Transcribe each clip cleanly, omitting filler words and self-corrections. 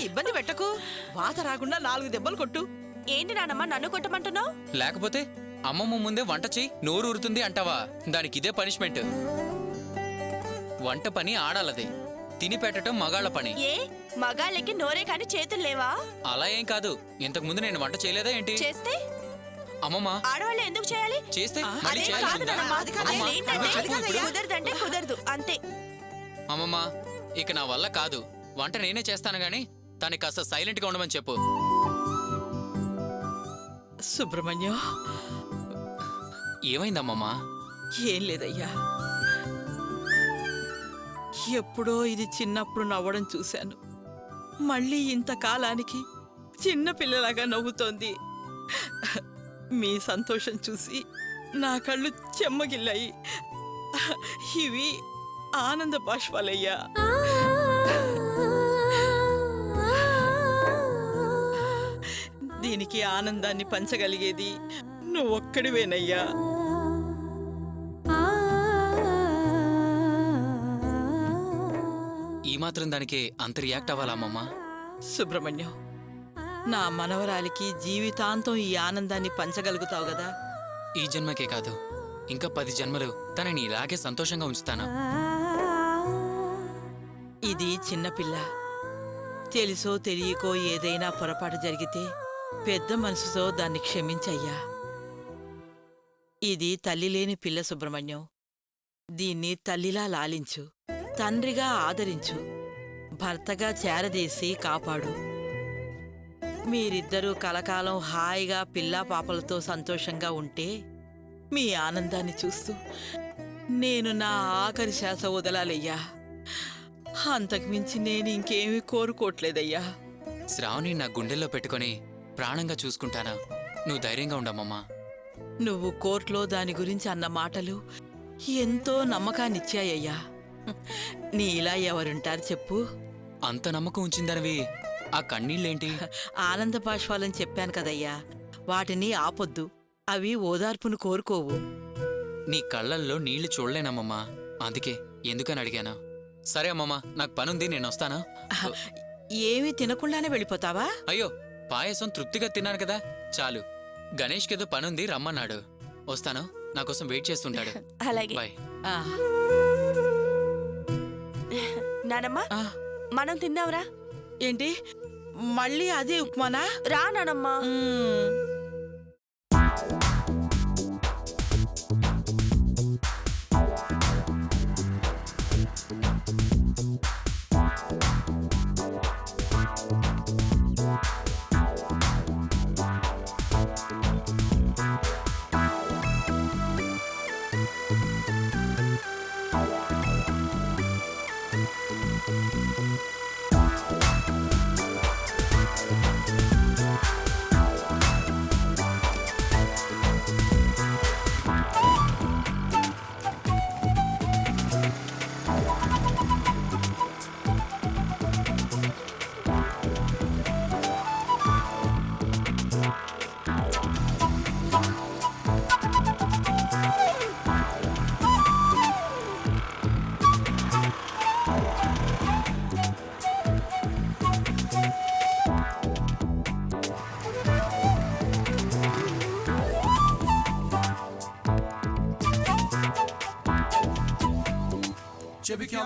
ఇబ్బంది పెట్టకు. వాత రాకుండా 4 దెబ్బలు కొట్టు. ఏంటి నానమ్మ నన్ను కొట్టమంటున్నావు? లేకపోతే అమ్మమ్మ ముందే వంట చెయ్యి నోరు ఊరుతుంది అంటావా? దానికి ఇదే పనిష్మెంట్. వంట పని ఆడాలదే, తిని పెట్టడం మగాళ్ళ పని. ఏ మగాళ్ళకి నోరే కాని చేతులు లేవా? అలా ఏం కాదు. ఇంతకు ముందు నేను వంట చేయలేదా ఏంటి? చేస్తే అమ్మమ్మ ఆడవాళ్ళు ఎందుకు చేయాలి? చేస్తే మళ్ళీ అదేం చేయాలి కాదు ఉందా? నానమ్మ. అమ్మమ్మ, అసలు ఏంటంటే నువ్వు చెప్పు ఇప్పుడు. కుదరదంటే కుదరదు అంతే. అమ్మమ్మ ఇక నా వల్ల కాదు. వంట నేనే చేస్తాను గాని తనకి కాస్త సైలెంట్ గా ఉండమని చెప్పు. సుబ్రహ్మణ్యం, ఏమైందమ్మమ్మ? ఏం లేదయ్యా. ఎప్పుడో ఇది చిన్నప్పుడు నవ్వడం చూశాను. మళ్ళీ ఇంతకాలానికి చిన్న పిల్లలాగా నవ్వుతోంది. మీ సంతోషం చూసి నా కళ్ళు చెమ్మగిల్లాయి. ఇవి ఆనంద బాష్పాలయ్యా. దీనికి ఆనందాన్ని పంచగలిగేది నువ్వొక్కడివేనయ్యా. ఈ మాత్రం దానికి అంత రియాక్ట్ అవ్వాలా అమ్మమ్మ? సుబ్రహ్మణ్యం, నా మనవరాలికి జీవితాంతం ఈ ఆనందాన్ని పంచగలుగుతావు గదా. ఈ జన్మకే కాదు, ఇంకా 10 జన్మలు తనని ఇలాగే సంతోషంగా ఉంచుతాను. ఇది చిన్నపిల్ల. తెలుసో తెలియకో ఏదైనా పొరపాటు జరిగితే పెద్ద మనసుతో దాన్ని క్షమించయ్యా. ఇది తల్లి లేని పిల్ల సుబ్రహ్మణ్యం. దీన్ని తల్లిలా లాలించు, తండ్రిగా ఆదరించు, భర్తగా చేరదీసి కాపాడు. మీరిద్దరూ కలకాలం హాయిగా పిల్లా పాపలతో సంతోషంగా ఉంటే మీ ఆనందాన్ని చూస్తూ నేను నా ఆఖరి శ్వాస వదలాలయ్యా. అంతకుమించి నేను ఇంకేమీ కోరుకోవట్లేదయ్యా. శ్రావణి నా గుండెల్లో పెట్టుకొని ప్రాణంగా చూసుకుంటానా. నువ్వు ధైర్యంగా ఉండమ్మమ్మా. నువ్వు కోర్టులో దాని గురించి అన్న మాటలు ఎంతో నమ్మకాన్నిచ్చాయ్యా. నీ ఇలా ఎవరుంటారు చెప్పు? అంత నమ్మకం ఉంచిందనివి ఆ కన్నీళ్ళేంటి? ఆనంద బాష్పాలని చెప్పాను కదయ్యా, వాటిని ఆపొద్దు. అవి ఓదార్పును కోరుకోవు. నీ కళ్ళల్లో నీళ్లు చూడలేనమ్మమ్మా. అందుకే ఎందుకని అడిగాను. సరే అమ్మమ్మా, నాకు పనుంది, నేను వస్తానా? ఏమీ తినకుండానే వెళ్ళిపోతావా? అయ్యో, పాయసం తృప్తిగా తిన్నాను కదా, చాలు. గణేష్కేదో పనుంది రమ్మన్నాడు. వస్తాను, నా కోసం వెయిట్ చేస్తుంటాడు. అలాగే. బాయ్. ఆ, నానమ్మ ఆ, మనం తిందాంరా. ఏంటి మళ్ళీ అదే ఉప్మానా? రా నానమ్మ. మ్మ్.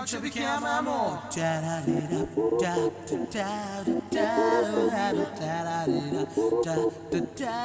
Chubby cam, amor. Da da da da da da da da da da da da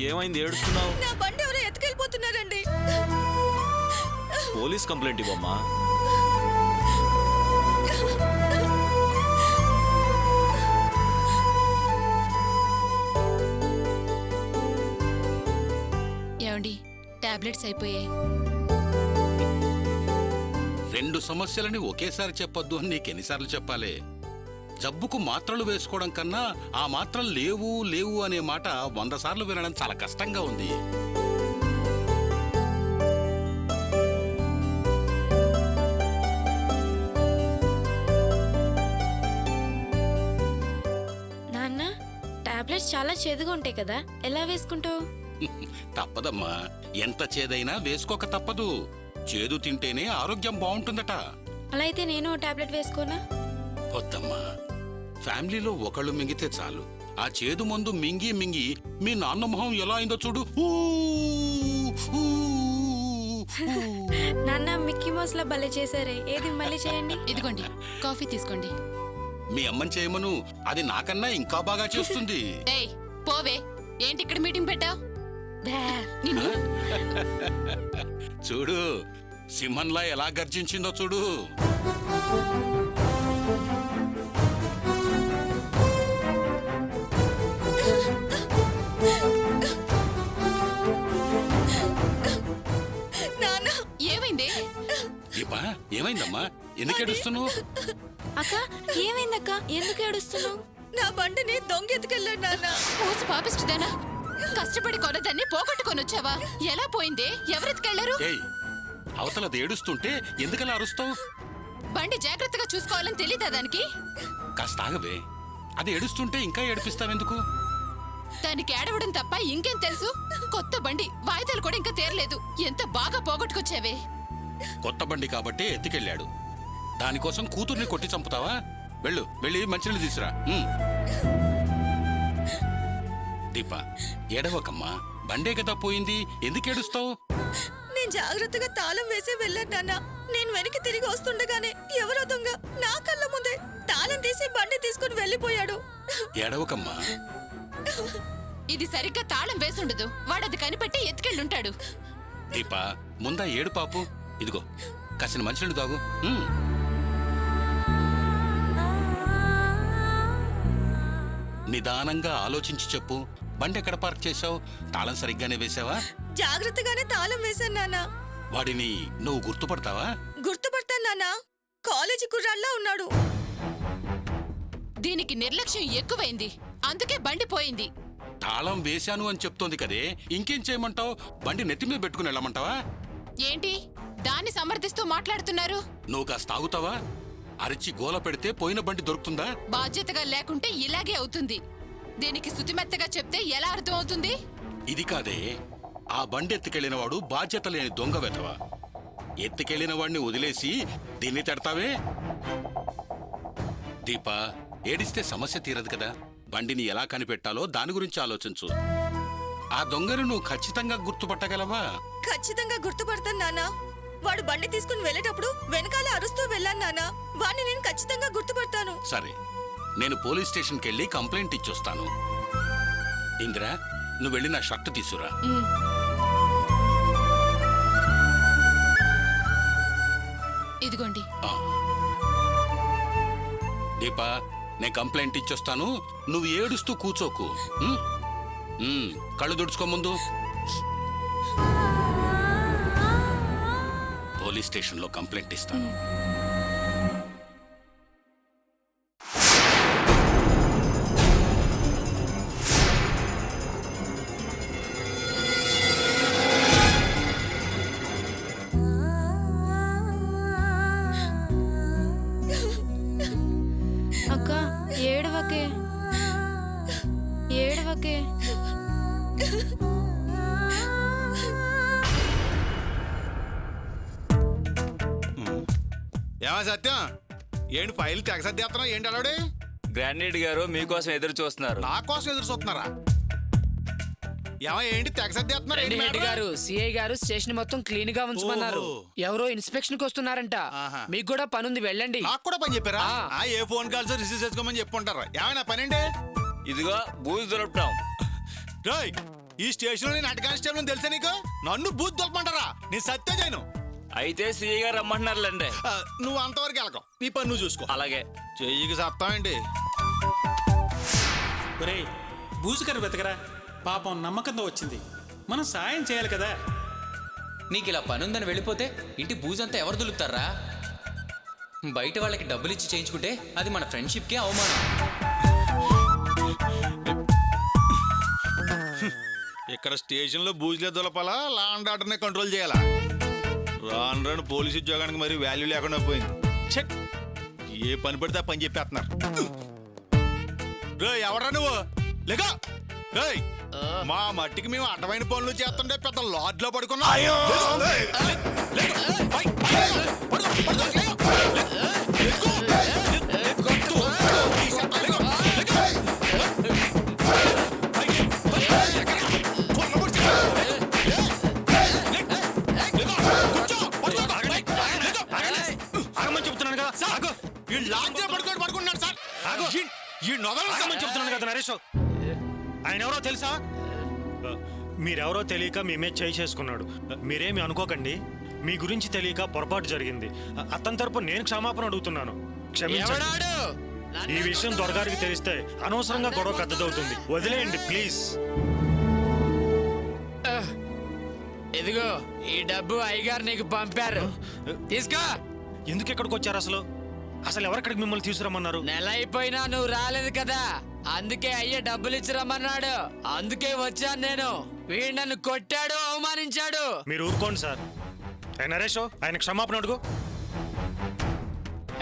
ఏమైంది, ఏడుస్తున్నావు? నా బండి ఎవరో ఎత్తుకెళ్ళిపోతున్నారండి. పోలీస్ కంప్లైంట్ ఇవ్వమ్మా. టాబ్లెట్స్ అయిపోయాయి. 2 సమస్యలని ఒకేసారి చెప్పొద్దు అని నీకెన్నిసార్లు చెప్పాలి? జబ్బుకు మాత్రలు వేసుకోవడం కన్నా ఆ మాత్రలు లేవు లేవు అనే మాట 100 సార్లు వినడం చాలా కష్టంగా ఉంది. నాన్న, టాబ్లెట్స్ చాలా చేదుగా ఉంటాయి కదా, ఎలా వేసుకుంటావు? తప్పదమ్మా, ఎంత చేదైనా వేసుకోక తప్పదు. చేదు తింటేనే ఆరోగ్యం బాగుంటుందట. అలా అయితే నేను టాబ్లెట్ వేసుకోనా? వద్దమ్మా, ఫ్యామిలీలో ఒకళ్ళు మింగితే చాలు. ఆ చేదు మందు మింగి మింగి మీ నాన్న మొహం ఎలా అయిందో చూడు. ఊ, ఊ, ఊ. నాన్న, మిక్కీ మౌస్ లా భలే చేశారే, ఏది మళ్ళీ చేయండి. ఇదిగోండి, కాఫీ తీసుకోండి. మీ అమ్మని చేయమను, అది నాకన్నా ఇంకా బాగా చేస్తుంది. ఏయ్ పోవే, ఏంటి ఇక్కడ మీటింగ్ పెట్టావు? చూడు, సింహంలా ఎలా గర్జించిందో చూడు. నాన్న, ఏమైంది? దీపా, ఏమైందమ్మా? ఎందుకు ఏడుస్తున్నావు? అక్క, ఏమైందక్క? ఎందుకు ఏడుస్తున్నావు? నా బండిని దొంగ ఎత్తుకెళ్ళాడు నాన్న. ఊసి పాపిస్తుదానా? కష్టపడి కొనదాన్ని పోగొట్టుకొని వచ్చావా? ఎలా పోయింది? ఎవరెత్తుకెళ్లారు? ఏయ్, అవతలది ఏడుస్తుంటే ఎందుకలా అరుస్తావు? బండి జాగ్రత్తగా చూసుకోవాలని తెలీదా దానికి? కాస్త ఆగవే, అది ఏడుస్తుంటే ఇంకా ఏడిపిస్తావెందుకు? దానికి ఏడవడం తప్ప ఇంకేం తెలుసు? కొత్త బండి, వాయిదాలు కూడా ఇంకా తీరలేదు. ఎంత బాగా పోగొట్టుకొచ్చావే. కొత్త బండి కాబట్టే ఎత్తుకెళ్ళాడు. దానికోసం కూతుర్ని కొట్టి చంపుతావా? వెళ్ళు, వెళ్ళి మంచినీళ్ళు తీసురా. దీపా, ఏడవకమ్మా, బండే కదా పోయింది, ఎందుకు ఏడుస్తావు? నేను జాగ్రత్తగా తాళం వేసి వెళ్ళాను నాన్న. నేను వెనక్కి తిరిగి వస్తుండగానే ఎవరో దొంగ నా కళ్ళ ముందే తాళం తీసి బండి తీసుకుని వెళ్ళిపోయాడు. ఏడవకమ్మా. ఇది సరిగ్గా తాళం వేసుండదు. వాడది కనిపెట్టి ఎత్తుకెళ్ళుంటాడు. దీపా, ముందా ఏడు పాపు. ఇదిగో కాసిన మంచినీళ్ళు తాగు. నిదానంగా ఆలోచించి చెప్పు. బండి ఎక్కడ పార్క్ చేశావు? తాళం సరిగ్గానే వేసావా? జాగ్రత్తగానే తాళం వేశాను నాన్న. వాడిని నువ్వు గుర్తుపడతావా? గుర్తుపడతాను నాన్న. కాలేజీ కుర్రాళ్ళ ఉన్నాడు. దీనికి నిర్లక్ష్యం ఎక్కువైంది, అందుకే బండి పోయింది. తాళం వేశాను అని చెప్తోంది కదే, ఇంకేం చేయమంటావు? బండి నెత్తి మీద పెట్టుకుని వెళ్ళమంటావా? ఏంటి దాన్ని సమర్థిస్తూ మాట్లాడుతున్నారు? నువ్వు కాస్త తాగుతావా? అరిచి గోల పెడితే పోయిన బండి దొరుకుతుందా? బాధ్యతగా లేకుంటే ఇలాగే అవుతుంది. దీనికి శుతిమెత్తగా చెప్తే ఎలా అర్థం అవుతుంది? ఇది కాదే, ఆ బండి ఎత్తుకెళ్లిన వాడు బాధ్యత లేని దొంగ వెతవా. ఎత్తుకెళ్లిన వాడిని వదిలేసి దీన్ని తిడతావే? దీపా, ఏడిస్తే సమస్య తీరదు కదా. బండిని ఎలా కనిపెట్టాలో దాని గురించి ఆలోచించు. ఆ దొంగను నువ్వు ఖచ్చితంగా గుర్తుపట్టగలవా? ఖచ్చితంగా గుర్తుపడతాను నాన్న. వాడు బండి తీసుకుని వెళ్ళేటప్పుడు వెనకాల అరుస్తూ వెళ్ళాను నాన్న. వాడిని నేను ఖచ్చితంగా గుర్తుపడతాను. సరే, నేను పోలీస్ స్టేషన్కి వెళ్ళి కంప్లైంట్ ఇచ్చొస్తాను. ఇందిరా, నువ్వు వెళ్ళి నా షర్ట్ తీసురా. ఇదిగోండి. దీపా, నేను కంప్లైంట్ ఇచ్చొస్తాను, నువ్వు ఏడుస్తూ కూర్చోకు. కళ్ళు దుడుచుకో ముందు. పోలీస్ స్టేషన్లో కంప్లైంట్ ఇస్తాను. అక్క, ఏడవకే ఏడవకే. ఏమా సత్యం, ఏంటి ఫైల్ తెగ సర్దేస్తున్నావు? ఏంటి అలవాడే? గ్రాండ్ గారు మీకోసం ఎదురు చూస్తున్నారు. నా కోసం ఎదురు చూస్తున్నారా? ఏమా ఏంటి తెగ సర్దేస్తున్నారు? ఏంటి రెడ్డి మేడం? గారు, సిఐ గారు స్టేషన్ మొత్తం క్లీన్ గా ఉంచమన్నారు. ఓహో. ఎవరో ఇన్స్పెక్షన్ కి వస్తున్నారంట. ఆహా. మీకు కూడా పనుంది, వెళ్ళండి. నాకు కూడా పని చెప్పారా? ఆ. ఏ ఫోన్ కాల్స్ రిసీవ్ చేసుకోమని చెప్పుంటారా? ఏమైనా పని అండి? ఇదిగో బూజు దొరకటం. రాయ్, ఈ స్టేషన్ లో నేను హెడ్ కానిస్టేబుల్ తెలుసా నీకు? నన్ను బూత్ దొరకమంటారా? నేను సత్య చేయను. అయితే సిఐ గారు రమ్మంటున్నారులేండి. నువ్వు అంతవరకు వెళ్ళకం, నీ పని నువ్వు చూసుకో. అలాగే. చెయ్యికి సత్తామండి. బూజుకని వెతకరా, పాపం నమ్మకంతో వచ్చింది, మనం సాయం చేయాలి కదా. నీకు ఇలా పనుందని వెళ్ళిపోతే ఇంటి బూజంతా ఎవరు దులుపుతారా? బయట వాళ్ళకి డబ్బులు ఇచ్చి చేయించుకుంటే అది మన ఫ్రెండ్షిప్కే అవమానం. ఇక్కడ స్టేషన్లో బూజులే దులపాలా, లా అండ్ ఆర్డర్నే కంట్రోల్ చేయాలా? రాను రాను పోలీసు ఉద్యోగానికి మరి వాల్యూ లేకుండా పోయింది. చెక్ ఏ పని పడితే ఆ పని చెప్పేస్తున్నారు. ఎవరా నువ్వు లేక మా మట్టికి మేము అడ్డమైన పనులు చేస్తుంటే పెద్ద లాడ్లో పడుకున్నా. చెప్తున్నాను కదా పడుకున్నాడు సార్. ఈ నొదలు చెప్తున్నాను కదా నరేష్. ఆయన ఎవరో తెలుసా? మీరెవరో తెలియక మేమే చేసుకున్నాడు. మీరేమి అనుకోకండి, మీ గురించి తెలియక పొరపాటు జరిగింది. అతని తరపు నేను క్షమాపణ అడుగుతున్నాను, క్షమించండి. ఈ విషయం దొరగారికి తెలిస్తే అనవసరంగా గొడవ పెద్దదవుతుంది. వదిలేయండి ప్లీజ్. ఇదిగో ఈ డబ్బు అయ్యగారు నీకు పంపారు, తీసుకో. ఎందుకు ఇక్కడికి వచ్చారు అసలు? అసలు ఎవరిక్కడికి మిమ్మల్ని తీసుకురమ్మన్నారు? నెల అయిపోయినా నువ్వు రాలేదు కదా, అందుకే అయ్య డబ్బులు ఇచ్చి రమ్మన్నాడు. అందుకే వచ్చాను నేను. వీడు నన్ను కొట్టాడు, అవమానించాడు. మీరు ఊరుకోండి సార్. నరేష్, ఆయన క్షమాపణ అడుగు.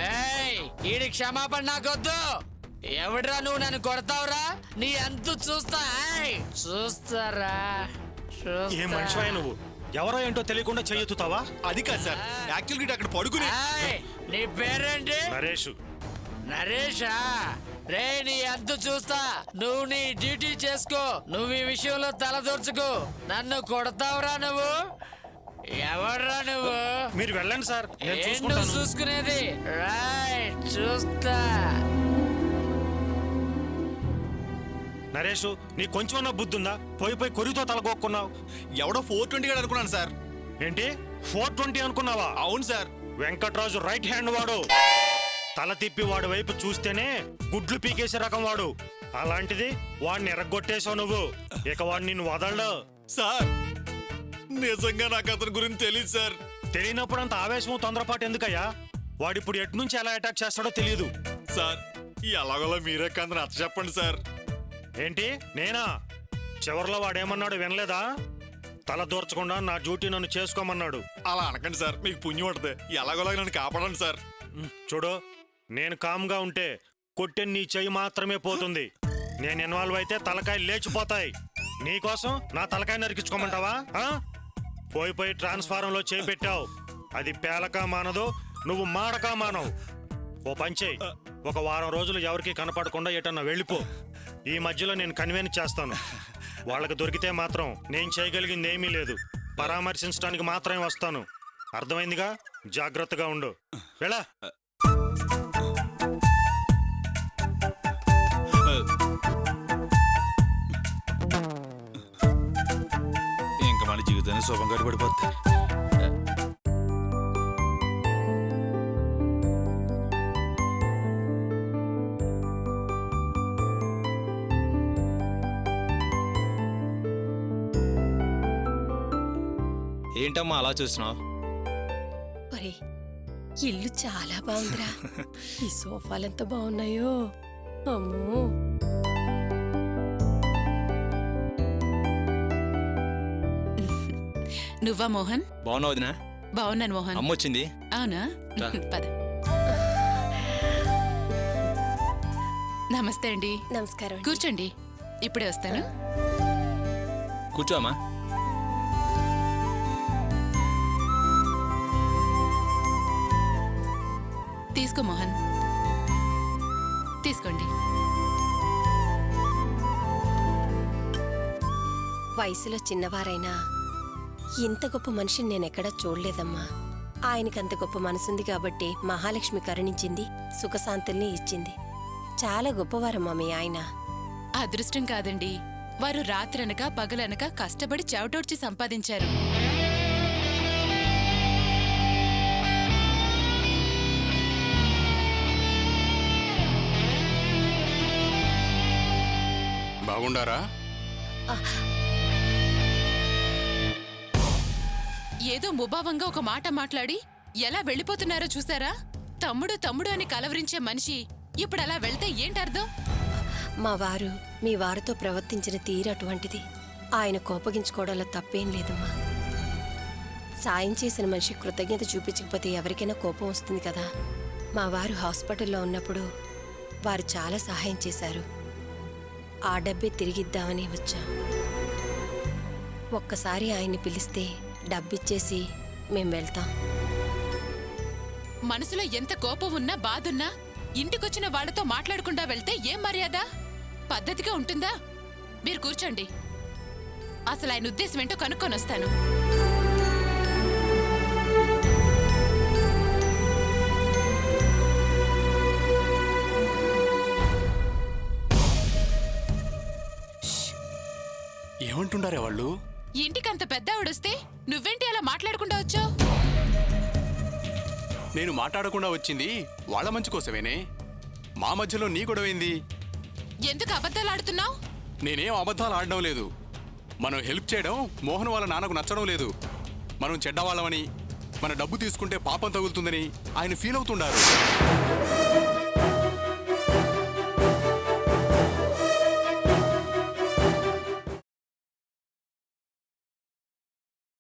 ఏయ్, ఈడి క్షమాపణ నాకొద్దు. ఎవడ్రా నువ్వు నన్ను కొడతావురా? నీ ఎంత చూస్తా, చూస్తారా? ఏం మనిషివా నువ్వు? ఎవరో ఏంటో తెలియకుండా చెయ్యెత్తుతావా? అది కాదు సార్, యాక్చువల్గా అక్కడ పడుకుని. నీ పేరేంటి? నరేష్. నరేషా? రే, నీ ఎంత చూస్తా. నువ్వు నీ డ్యూటీ చేసుకో. నువ్వు ఈ విషయంలో తలదూర్చుకో. నన్ను కొడతావురా నువ్వు? ఎవర్రా నువ్వు? మీరు వెళ్ళండి సార్, నేను నువ్వు చూసుకుంటాను. చూసుకునేది రైట్, చూస్తా. నరేష్, నీ కొంచెమన్నా బుద్ధి ఉందా? పోయి కొరితో తలగొక్కున్నావు. ఎవడో 420 గాడు అనుకున్నాను సార్. ఏంటి 420 అనుకున్నావా? అవును సార్. వెంకట్రాజు రైట్ హ్యాండ్ వాడు. తల తిప్పి వాడి వైపు చూస్తేనే గుడ్లు పీకేసే రకం వాడు. అలాంటిది వాడిని ఎరగొట్టేశావు నువ్వు. ఇక వాడిని నిన్ను వదలడు. సార్ నిజంగా నాకు అతని గురించి తెలియదు సార్. తెలియనప్పుడు అంత ఆవేశము తొందరపాటు ఎందుకయ్యా? వాడిప్పుడు ఎటు నుంచి ఎలా అటాక్ చేస్తాడో తెలియదు. సార్ ఎలాగోలా మీరే కందని అచ్చ చెప్పండి సార్. ఏంటి నేనా? చివరిలో వాడేమన్నాడు వినలేదా? తల దూర్చకుండా నా డ్యూటీ నన్ను చేసుకోమన్నాడు. అలా అనకండి సార్, మీకు పుణ్యం పడుతుంది. ఎలాగోలా నన్ను కాపాడండి సార్. చూడు, నేను కామ్గా ఉంటే కొట్టే నీ చెయ్యి మాత్రమే పోతుంది. నేను ఇన్వాల్వ్ అయితే తలకాయలు లేచిపోతాయి. నీకోసం నా తలకాయ నరికించుకోమంటావా? పోయి ట్రాన్స్ఫారంలో చేపెట్టావు. అది పేలకా మానదు, నువ్వు మాడకా మానవు. ఓ పంచేయి, ఒక వారం రోజులు ఎవరికి కనపడకుండా ఎటన్నా వెళ్ళిపో. ఈ మధ్యలో నేను కన్వీన్స్ చేస్తాను. వాళ్ళకి దొరికితే మాత్రం నేను చేయగలిగింది ఏమీ లేదు. పరామర్శించడానికి మాత్రమే వస్తాను. అర్థమైందిగా? జాగ్రత్తగా ఉండు. వెళ్ళా. ఇంకా మన జీవితాన్ని శుభంగా పడిపోద్ది. ఏంటమ్మా అలా చూస్తున్నావు? ఇల్లు చాలా బాగుందిరా. ఈ సోఫాలు ఎంత బాగున్నాయో. అమ్మో, నువ్వా మోహన్? బాగున్నావు వదినా? బాగున్నాను మోహన్. అమ్మ వచ్చింది. అవునా? పద. నమస్తే అండి. నమస్కారం. కూర్చోండి, ఇప్పుడే వస్తాను. కూర్చో అమ్మా. తీసుకో మోహన్, తీసుకోండి. వయసులో చిన్నవారైనా ఇంత గొప్ప మనిషిని నేనెక్కడా చూడలేదమ్మా. ఆయనకంత గొప్ప మనసుంది కాబట్టి మహాలక్ష్మి కరుణించింది, సుఖశాంతుల్ని ఇచ్చింది. చాలా గొప్పవారమ్మా మీ ఆయన. అదృష్టం కాదండి, వారు రాత్రనక పగలనక కష్టపడి చెవటోడ్చి సంపాదించారు. బాగుండారా? ఏదో ముభావంగా ఒక మాట మాట్లాడి ఎలా వెళ్ళిపోతున్నారో చూసారా? తమ్ముడు తమ్ముడు అని కలవరించే మనిషి ఇప్పుడు అలా వెళ్తే ఏంటర్థం? మా వారు మీ వారితో ప్రవర్తించిన తీరు అటువంటిది. ఆయన కోపగించుకోవడంలో తప్పేం లేదమ్మా. సాయం చేసిన మనిషి కృతజ్ఞత చూపించకపోతే ఎవరికైనా కోపం వస్తుంది కదా. మా వారు హాస్పిటల్లో ఉన్నప్పుడు వారు చాలా సహాయం చేశారు. ఆ డబ్బే తిరిగిద్దామని వచ్చాం. ఒక్కసారి ఆయన్ని పిలిస్తే డబ్బిచ్చేసి మేం వెళ్తాం. మనసులో ఎంత కోపం ఉన్నా బాధున్నా ఇంటికొచ్చిన వాళ్లతో మాట్లాడకుండా వెళ్తే ఏం మర్యాద? పద్ధతిగా ఉంటుందా? మీరు కూర్చోండి, అసలు ఆయన ఉద్దేశం ఏంటో కనుక్కొని వస్తాను. ఏమంటుండారే వాళ్ళు? ఇంటికంత పెద్ద ఆవిడొస్తే నువ్వేంటి అలా మాట్లాడకుండా వచ్చావు? నేను మాట్లాడకుండా వచ్చింది వాళ్ళ మంచి కోసమేనే. మా మధ్యలో నీ గొడవైంది. ఎందుకు అబద్ధాలు ఆడుతున్నావు? నేనేం అబద్ధాలు ఆడడం లేదు. మనం హెల్ప్ చేయడం మోహన్ వాళ్ళ నాన్నకు నచ్చడం లేదు. మనం చెడ్డవాళ్ళమని, మన డబ్బు తీసుకుంటే పాపం తగులుతుందని ఆయన ఫీల్ అవుతుండారు.